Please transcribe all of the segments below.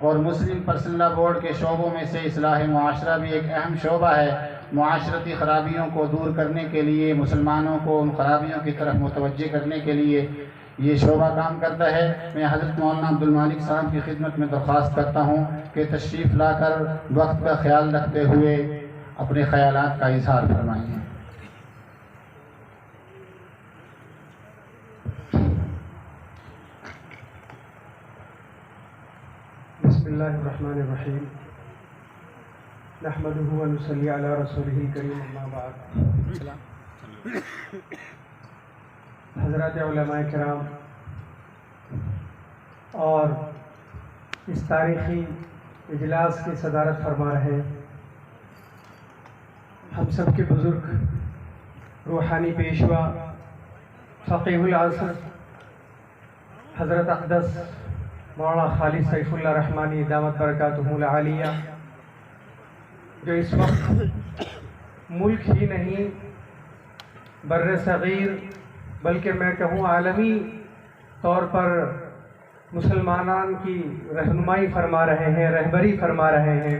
اور مسلم پرسنل لا بورڈ کے شعبوں میں سے اصلاح معاشرہ بھی ایک اہم شعبہ ہے۔ معاشرتی خرابیوں کو دور کرنے کے لیے، مسلمانوں کو ان خرابیوں کی طرف متوجہ کرنے کے لیے یہ شعبہ کام کرتا ہے۔ میں حضرت مولانا عبدالمالک صاحب کی خدمت میں درخواست کرتا ہوں کہ تشریف لا کر وقت کا خیال رکھتے ہوئے اپنے خیالات کا اظہار فرمائیں۔ بسم اللہ الرحمن الرحیم، نحمدہ و نصلی علی رسولہ الکریم، اما بعد۔ حضرات علماء کرام اور اس تاریخی اجلاس کی صدارت فرما رہے ہم سب کے بزرگ روحانی پیشوا فقیہ العصر حضرت اقدس مولانا خالد سیف اللہ رحمانی دامت برکاتہ العالیہ، جو اس وقت ملک ہی نہیں بر صغیر بلکہ میں کہوں عالمی طور پر مسلمانان کی رہنمائی فرما رہے ہیں، رہبری فرما رہے ہیں۔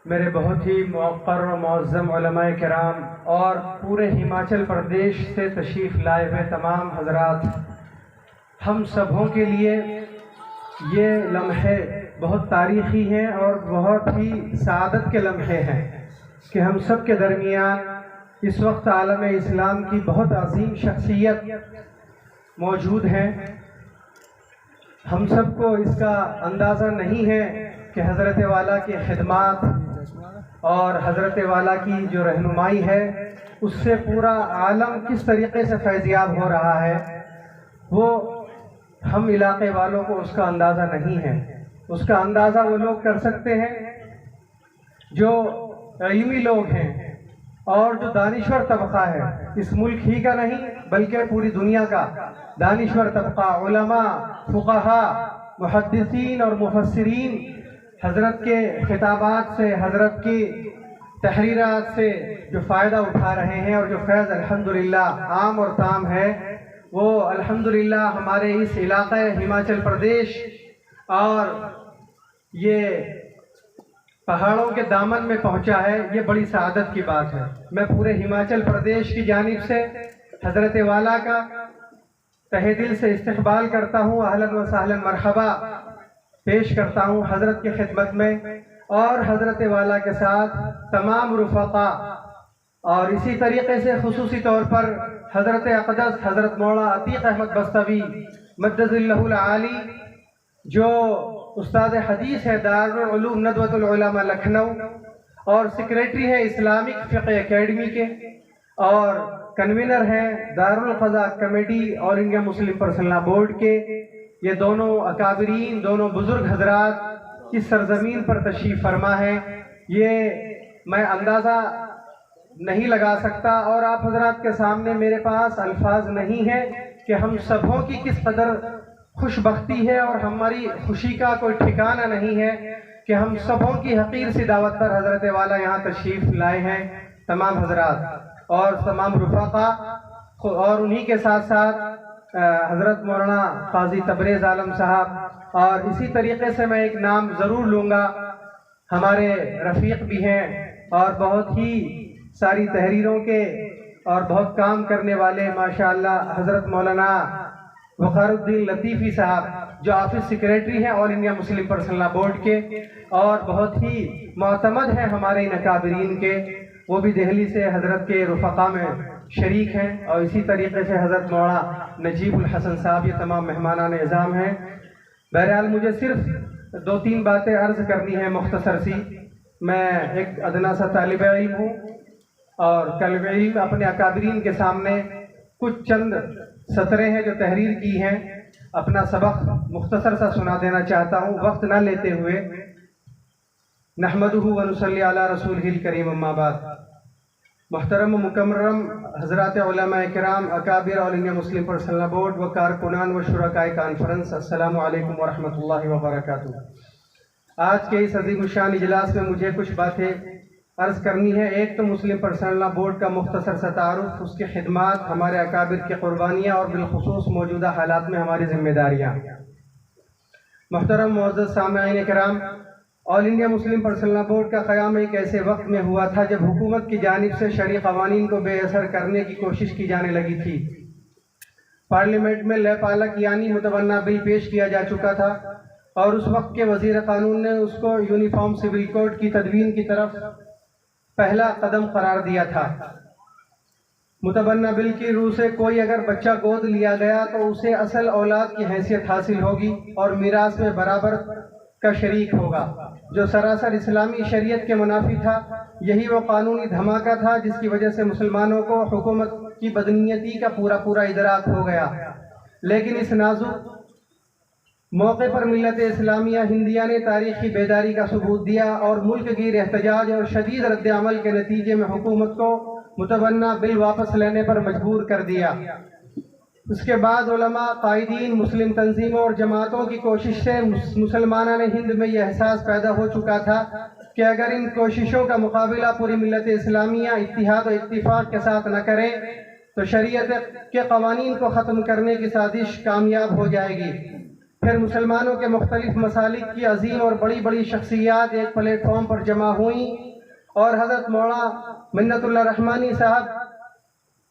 میرے بہت ہی موقر و معظم علماء کرام اور پورے ہماچل پردیش سے تشریف لائے ہوئے تمام حضرات، ہم سبوں کے لیے یہ لمحے بہت تاریخی ہیں اور بہت ہی سعادت کے لمحے ہیں کہ ہم سب کے درمیان اس وقت عالم اسلام کی بہت عظیم شخصیت موجود ہیں۔ ہم سب کو اس کا اندازہ نہیں ہے کہ حضرت والا کی خدمات اور حضرت والا کی جو رہنمائی ہے اس سے پورا عالم کس طریقے سے فیضیاب ہو رہا ہے، وہ ہم علاقے والوں کو اس کا اندازہ نہیں ہے۔ اس کا اندازہ وہ لوگ کر سکتے ہیں جو علمی لوگ ہیں اور جو دانشور طبقہ ہے، اس ملک ہی کا نہیں بلکہ پوری دنیا کا دانشور طبقہ، علماء، فقہاء، محدثین اور مفسرین حضرت کے خطابات سے، حضرت کی تحریرات سے جو فائدہ اٹھا رہے ہیں اور جو فیض الحمدللہ عام اور تام ہے، وہ الحمدللہ ہمارے اس علاقہ ہماچل پردیش اور یہ پہاڑوں کے دامن میں پہنچا ہے۔ یہ بڑی سعادت کی بات ہے۔ میں پورے ہماچل پردیش کی جانب سے حضرت والا کا تہہ دل سے استقبال کرتا ہوں، اہلاً و سہلاً مرحبا پیش کرتا ہوں حضرت کی خدمت میں، اور حضرت والا کے ساتھ تمام رفقا، اور اسی طریقے سے خصوصی طور پر حضرت اقدس حضرت مولانا عتیق احمد بستوی مجد اللہ العالی، جو استاد حدیث ہے دارالعلوم ندوۃ العلماء لکھنؤ اور سیکریٹری ہے اسلامک فقہ اکیڈمی کے، اور کنوینر ہیں دارالقضاء کمیٹی آل انڈیا مسلم پرسنل لا بورڈ کے۔ یہ دونوں اکابرین، دونوں بزرگ حضرات اس سرزمین پر تشریف فرما ہے، یہ میں اندازہ نہیں لگا سکتا، اور آپ حضرات کے سامنے میرے پاس الفاظ نہیں ہے کہ ہم سبوں کی کس قدر خوش بختی ہے، اور ہماری خوشی کا کوئی ٹھکانہ نہیں ہے کہ ہم سبوں کی حقیر سی دعوت پر حضرت والا یہاں تشریف لائے ہیں، تمام حضرات اور تمام رفقا، اور انہی کے ساتھ ساتھ حضرت مولانا قاضی تبریز عالم صاحب، اور اسی طریقے سے میں ایک نام ضرور لوں گا، ہمارے رفیق بھی ہیں اور بہت ہی ساری تحریروں کے اور بہت کام کرنے والے ماشاءاللہ، حضرت مولانا وقار الدین لطیفی صاحب جو آفس سیکریٹری ہیں آل انڈیا مسلم پرسنل لا بورڈ کے اور بہت ہی معتمد ہیں ہمارے ان اکابرین کے، وہ بھی دہلی سے حضرت کے رفقا میں شریک ہیں، اور اسی طریقے سے حضرت مولانا نجیب الحسن صاحب، یہ تمام مہمانان اعظام ہیں۔ بہرحال مجھے صرف 2-3 باتیں عرض کرنی ہیں مختصر سی۔ میں ایک ادنا سا طالب علم ہوں، اور طالب علم اپنے اکابرین کے سامنے کچھ چند سطریں ہیں جو تحریر کی ہیں، اپنا سبق مختصر سا سنا دینا چاہتا ہوں وقت نہ لیتے ہوئے۔ نحمدہ و نصلی علی رسولہ الکریم، اما بعد۔ محترم و مکرم حضرات علماء کرام، اکابر آل انڈیا مسلم پرسنل لا بورڈ و کارکنان و شرکائے کانفرنس، السلام علیکم ورحمۃ اللہ وبرکاتہ۔ آج کے اس عظیم الشان اجلاس میں مجھے کچھ باتیں عرض کرنی ہے۔ ایک تو مسلم پرسنل لا بورڈ کا مختصر سا تعارف، اس کی خدمات، ہمارے اکابر کی قربانیاں، اور بالخصوص موجودہ حالات میں ہماری ذمہ داریاں۔ محترم معزز سامعین کرام، آل انڈیا مسلم پرسنل لا بورڈ کا قیام ایک ایسے وقت میں ہوا تھا جب حکومت کی جانب سے شرعی قوانین کو بے اثر کرنے کی کوشش کی جانے لگی تھی۔ پارلیمنٹ میں لے پالک یعنی متبنہ بل پیش کیا جا چکا تھا اور اس وقت کے وزیر قانون نے اس کو یونیفارم سول کوڈ کی تدوین کی طرف پہلا قدم قرار دیا تھا۔ متبنہ بل کی روح سے کوئی اگر بچہ گود لیا گیا تو اسے اصل اولاد کی حیثیت حاصل ہوگی اور میراث میں برابر کا شریک ہوگا، جو سراسر اسلامی شریعت کے منافی تھا۔ یہی وہ قانونی دھماکہ تھا جس کی وجہ سے مسلمانوں کو حکومت کی بدنیتی کا پورا ادراک ہو گیا۔ لیکن اس نازک موقع پر ملت اسلامیہ ہندیہ نے تاریخی بیداری کا ثبوت دیا اور ملک گیر احتجاج اور شدید رد عمل کے نتیجے میں حکومت کو متبنہ بل واپس لینے پر مجبور کر دیا۔ اس کے بعد علماء، قائدین، مسلم تنظیموں اور جماعتوں کی کوشش سے مسلمانان ہند میں یہ احساس پیدا ہو چکا تھا کہ اگر ان کوششوں کا مقابلہ پوری ملت اسلامیہ اتحاد و اتفاق کے ساتھ نہ کرے تو شریعت کے قوانین کو ختم کرنے کی سازش کامیاب ہو جائے گی۔ پھر مسلمانوں کے مختلف مسالک کی عظیم اور بڑی شخصیات ایک پلیٹ فارم پر جمع ہوئیں اور حضرت مولانا منت اللہ رحمانی صاحب،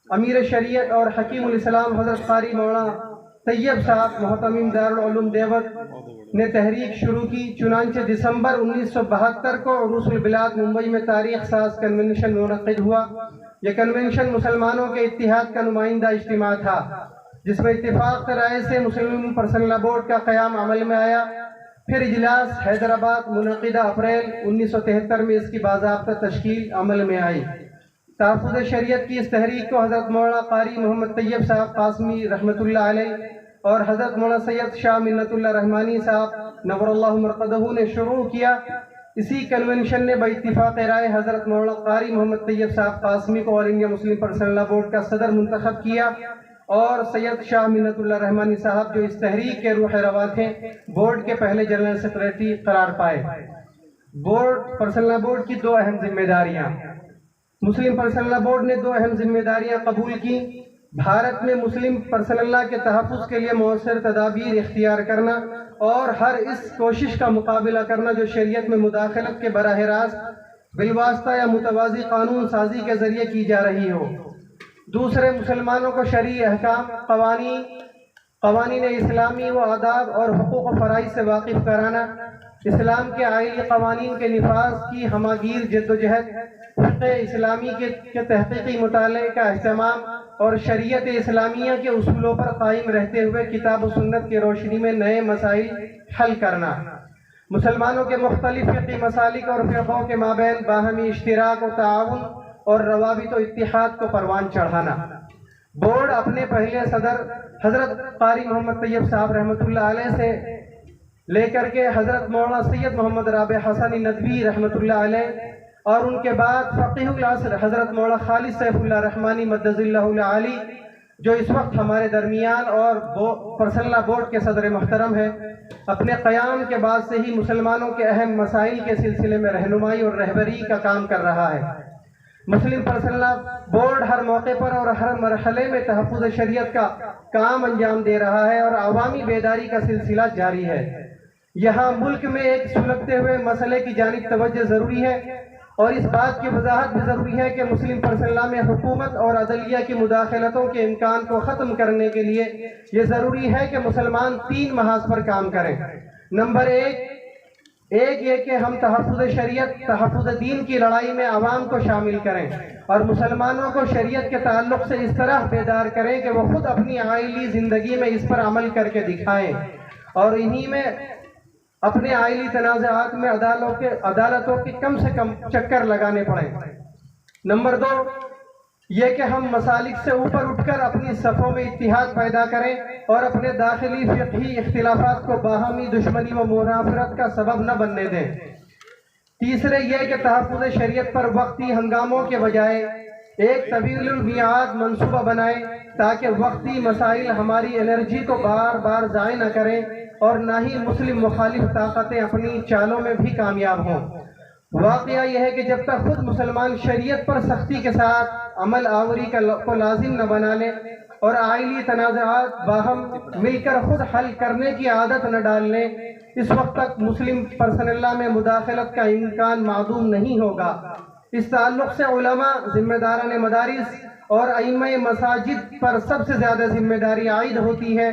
امیر شریعت، اور حکیم الاسلام حضرت قاری مولانا طیب صاحب، محتمم دارالعلوم دیوبند نے تحریک شروع کی۔ چنانچہ دسمبر 1972 کو عروس البلاد ممبئی میں تاریخ ساز کنونشن منعقد ہوا۔ یہ کنونشن مسلمانوں کے اتحاد کا نمائندہ اجتماع تھا جس میں اتفاق رائے سے مسلم پرسنل لا بورڈ کا قیام عمل میں آیا۔ پھر اجلاس حیدرآباد منعقدہ اپریل 1973 میں اس کی باضابطہ تشکیل عمل میں آئی۔ تحفظ شریعت کی اس تحریک کو حضرت مولانا قاری محمد طیب صاحب قاسمی رحمۃ اللہ علیہ اور حضرت مولانا سید شاہ منت اللہ رحمانی صاحب نور اللہ مرقدہ نے شروع کیا۔ اسی کنونشن نے باتفاق رائے حضرت مولانا قاری محمد طیب صاحب قاسمی کو آل انڈیا مسلم پرسنل لا بورڈ کا صدر منتخب کیا اور سید شاہ منت اللہ رحمانی صاحب، جو اس تحریک کے روح رواں تھے، بورڈ کے پہلے جنرل سیکریٹری قرار پائے۔ پرسنل لا بورڈ کی دو اہم ذمہ داریاں۔ مسلم پرسنل لا بورڈ نے دو اہم ذمہ داریاں قبول کی: بھارت میں مسلم پرسنل لا کے تحفظ کے لیے مؤثر تدابیر اختیار کرنا اور ہر اس کوشش کا مقابلہ کرنا جو شریعت میں مداخلت کے براہ راست، بالواسطہ یا متوازی قانون سازی کے ذریعے کی جا رہی ہو۔ دوسرے، مسلمانوں کو شرعی احکام، قوانین اسلامی و آداب اور حقوق و فرائض سے واقف کرانا، اسلام کے آئلی قوانین کے نفاذ کی ہماگیر جدوجہد، فقہ اسلامی کے تحقیقی مطالعے کا اہتمام اور شریعت اسلامیہ کے اصولوں پر قائم رہتے ہوئے کتاب و سنت کی روشنی میں نئے مسائل حل کرنا، مسلمانوں کے مختلف فقہی مسالک اور فرقوں کے مابین باہمی اشتراک و تعاون اور روابط و اتحاد کو پروان چڑھانا۔ بورڈ اپنے پہلے صدر حضرت قاری محمد طیب صاحب رحمۃ اللہ علیہ سے لے کر کے حضرت مولانا سید محمد رابع حسنی ندوی رحمۃ اللہ علیہ اور ان کے بعد فقیہ العصر حضرت مولانا خالد سیف اللہ رحمانی مدد اللہ العالی، جو اس وقت ہمارے درمیان اور پرسنل لا بورڈ کے صدر محترم ہے، اپنے قیام کے بعد سے ہی مسلمانوں کے اہم مسائل کے سلسلے میں رہنمائی اور رہبری کا کام کر رہا ہے۔ مسلم پرسنل لا بورڈ ہر موقع پر اور ہر مرحلے میں تحفظ شریعت کا کام انجام دے رہا ہے اور عوامی بیداری کا سلسلہ جاری ہے۔ یہاں ملک میں ایک سلگتے ہوئے مسئلے کی جانب توجہ ضروری ہے اور اس بات کی وضاحت بھی ضروری ہے کہ مسلم پرسنل لا میں حکومت اور عدلیہ کی مداخلتوں کے امکان کو ختم کرنے کے لیے یہ ضروری ہے کہ مسلمان 3 محاذ پر کام کریں۔ نمبر ایک یہ کہ ہم تحفظ شریعت، تحفظ دین کی لڑائی میں عوام کو شامل کریں اور مسلمانوں کو شریعت کے تعلق سے اس طرح بیدار کریں کہ وہ خود اپنی عائلی زندگی میں اس پر عمل کر کے دکھائیں اور انہی میں اپنے عائلی تنازعات میں عدالتوں کی کم سے کم چکر لگانے پڑیں۔ نمبر 2 یہ کہ ہم مسالک سے اوپر اٹھ کر اپنی صفوں میں اتحاد پیدا کریں اور اپنے داخلی فقہی اختلافات کو باہمی دشمنی و منافرت کا سبب نہ بننے دیں۔ تیسرے یہ کہ تحفظ شریعت پر وقتی ہنگاموں کے بجائے ایک طویل المیعاد منصوبہ بنائیں تاکہ وقتی مسائل ہماری انرجی کو بار بار ضائع نہ کریں اور نہ ہی مسلم مخالف طاقتیں اپنی چالوں میں بھی کامیاب ہوں۔ واقعہ یہ ہے کہ جب تک خود مسلمان شریعت پر سختی کے ساتھ عمل آوری کو لازم نہ بنا لیں اور آئلی تنازعات باہم مل کر خود حل کرنے کی عادت نہ ڈال لیں، اس وقت تک مسلم پرسنل لا میں مداخلت کا امکان معدوم نہیں ہوگا۔ اس تعلق سے علماء، ذمہ داران مدارس اور ائمہ مساجد پر سب سے زیادہ ذمہ داری عائد ہوتی ہے،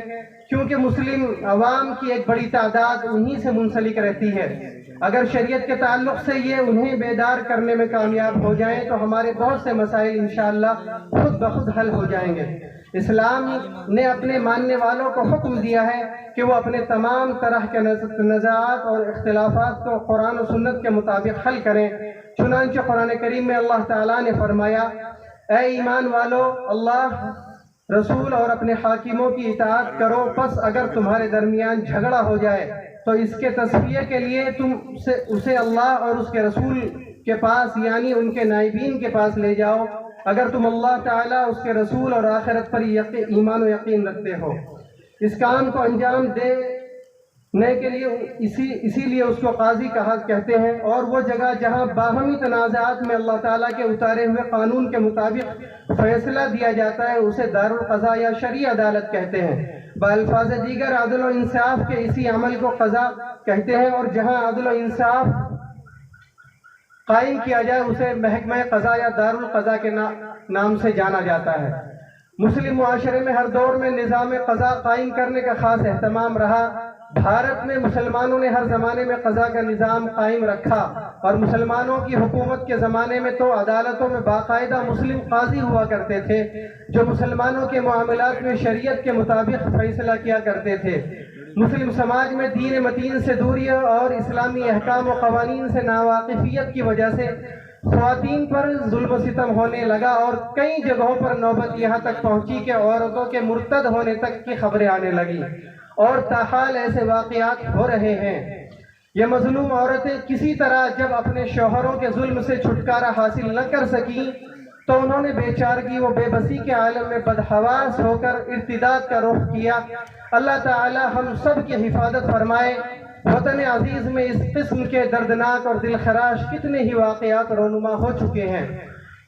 کیونکہ مسلم عوام کی ایک بڑی تعداد انہی سے منسلک رہتی ہے۔ اگر شریعت کے تعلق سے یہ انہیں بیدار کرنے میں کامیاب ہو جائیں تو ہمارے بہت سے مسائل انشاءاللہ خود بخود حل ہو جائیں گے۔ اسلام نے اپنے ماننے والوں کو حکم دیا ہے کہ وہ اپنے تمام طرح کے تنازعات اور اختلافات کو قرآن و سنت کے مطابق حل کریں۔ چنانچہ قرآن کریم میں اللہ تعالیٰ نے فرمایا، اے ایمان والو، اللہ، رسول اور اپنے حاکموں کی اطاعت کرو، پس اگر تمہارے درمیان جھگڑا ہو جائے تو اس کے تصفیہ کے لیے تم اسے اللہ اور اس کے رسول کے پاس یعنی ان کے نائبین کے پاس لے جاؤ، اگر تم اللہ تعالیٰ، اس کے رسول اور آخرت پر ایمان و یقین رکھتے ہو۔ اس کام کو انجام دینے کے لیے اسی لیے اس کو قاضی کہتے ہیں، اور وہ جگہ جہاں باہمی تنازعات میں اللہ تعالیٰ کے اتارے ہوئے قانون کے مطابق فیصلہ دیا جاتا ہے اسے دارالقضاء یا شرعی عدالت کہتے ہیں۔ بالفاظ دیگر عدل و انصاف کے اسی عمل کو قضا کہتے ہیں، اور جہاں عدل و انصاف قائم کیا جائے اسے محکمہ قضا یا دارالقضاء کے نام سے جانا جاتا ہے۔ مسلم معاشرے میں ہر دور میں نظام قضا قائم کرنے کا خاص اہتمام رہا۔ بھارت میں مسلمانوں نے ہر زمانے میں قضا کا نظام قائم رکھا، اور مسلمانوں کی حکومت کے زمانے میں تو عدالتوں میں باقاعدہ مسلم قاضی ہوا کرتے تھے جو مسلمانوں کے معاملات میں شریعت کے مطابق فیصلہ کیا کرتے تھے۔ مسلم سماج میں دین متین سے دوری اور اسلامی احکام و قوانین سے ناواقفیت کی وجہ سے خواتین پر ظلم و ستم ہونے لگا، اور کئی جگہوں پر نوبت یہاں تک پہنچی کہ عورتوں کے مرتد ہونے تک کی خبریں آنے لگی، اور تاحال ایسے واقعات ہو رہے ہیں۔ یہ مظلوم عورتیں کسی طرح جب اپنے شوہروں کے ظلم سے چھٹکارا حاصل نہ کر سکیں تو انہوں نے بے چارگی و بے بسی کے عالم میں بدحواس ہو کر ارتداد کا رخ کیا۔ اللہ تعالی ہم سب کی حفاظت فرمائے۔ وطن عزیز میں اس قسم کے دردناک اور دلخراش کتنے ہی واقعات رونما ہو چکے ہیں۔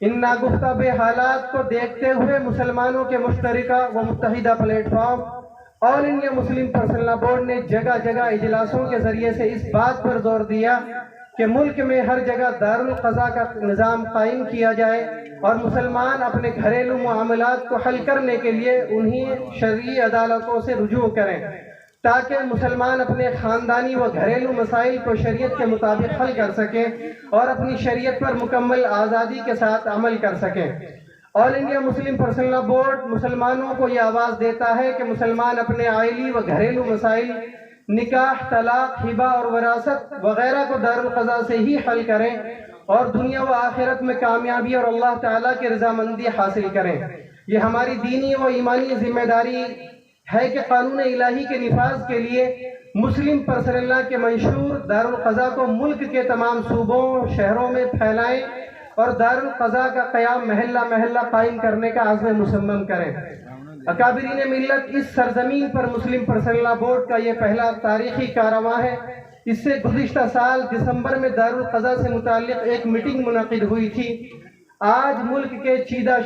ان ناگفتہ بے حالات کو دیکھتے ہوئے مسلمانوں کے مشترکہ و متحدہ پلیٹ فارم آل انڈیا مسلم پرسنل لا بورڈ نے جگہ جگہ اجلاسوں کے ذریعے سے اس بات پر زور دیا کہ ملک میں ہر جگہ دارالقضاء کا نظام قائم کیا جائے، اور مسلمان اپنے گھریلو معاملات کو حل کرنے کے لیے انہیں شرعی عدالتوں سے رجوع کریں، تاکہ مسلمان اپنے خاندانی و گھریلو مسائل کو شریعت کے مطابق حل کر سکیں اور اپنی شریعت پر مکمل آزادی کے ساتھ عمل کر سکیں۔ آل انڈیا مسلم پرسنل لا بورڈ مسلمانوں کو یہ آواز دیتا ہے کہ مسلمان اپنے عائلی و گھریلو مسائل، نکاح، طلاق، ہبہ اور وراثت وغیرہ کو دارالقضاء سے ہی حل کریں اور دنیا و آخرت میں کامیابی اور اللہ تعالیٰ کی رضامندی حاصل کریں۔ یہ ہماری دینی و ایمانی ذمہ داری ہے کہ قانون الہی کے نفاذ کے لیے مسلم پرسنل لا کے منشور دارالقضاء کو ملک کے تمام صوبوں، شہروں میں پھیلائیں اور دارالقضاء کا قیام محلہ محلہ قائم کرنے کا عزم مصمم کریں۔ اکابرین ملت، اس سرزمین پر مسلم پرسنل لا بورڈ کا یہ پہلا تاریخی کاررواں ہے۔ اس سے گزشتہ سال دسمبر میں دارالقضاء سے متعلق ایک میٹنگ منعقد ہوئی تھی۔ آج ملک کے چیدہ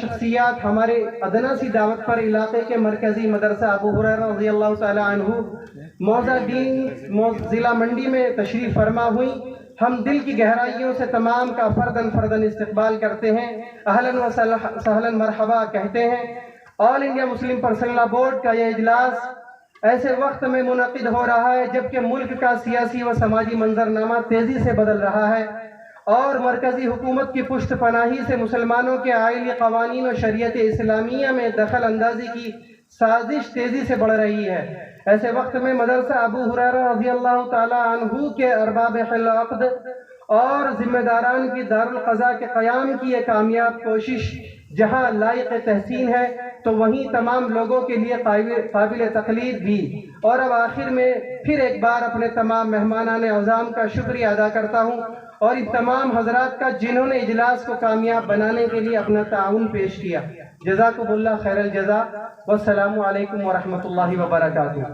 شخصیات ہمارے ادنا سی دعوت پر علاقے کے مرکزی مدرسہ ابو ہریرہ رضی اللہ تعالی عنہ موضع دین ضلع منڈی میں تشریف فرما ہوئی۔ ہم دل کی گہرائیوں سے تمام کا فرداً استقبال کرتے ہیں، اہلاً و سہلاً مرحبا کہتے ہیں۔ آل انڈیا مسلم پرسنل لا بورڈ کا یہ اجلاس ایسے وقت میں منعقد ہو رہا ہے جبکہ ملک کا سیاسی و سماجی منظرنامہ تیزی سے بدل رہا ہے اور مرکزی حکومت کی پشت پناہی سے مسلمانوں کے آئلی قوانین و شریعت اسلامیہ میں دخل اندازی کی سازش تیزی سے بڑھ رہی ہے۔ ایسے وقت میں مدرسہ ابو ہریرہ رضی اللہ تعالی عنہ کے ارباب حل عقد اور ذمہ داران کی دارالقضاء کے قیام کی یہ کامیاب کوشش جہاں لائق تحسین ہے تو وہیں تمام لوگوں کے لیے قابل تقلید بھی۔ اور اب آخر میں پھر ایک بار اپنے تمام مہمانان اعظام کا شکریہ ادا کرتا ہوں اور ان تمام حضرات کا جنہوں نے اجلاس کو کامیاب بنانے کے لیے اپنا تعاون پیش کیا۔ جزاکم اللہ خیر الجزا، والسلام علیکم ورحمۃ اللہ وبرکاتہ۔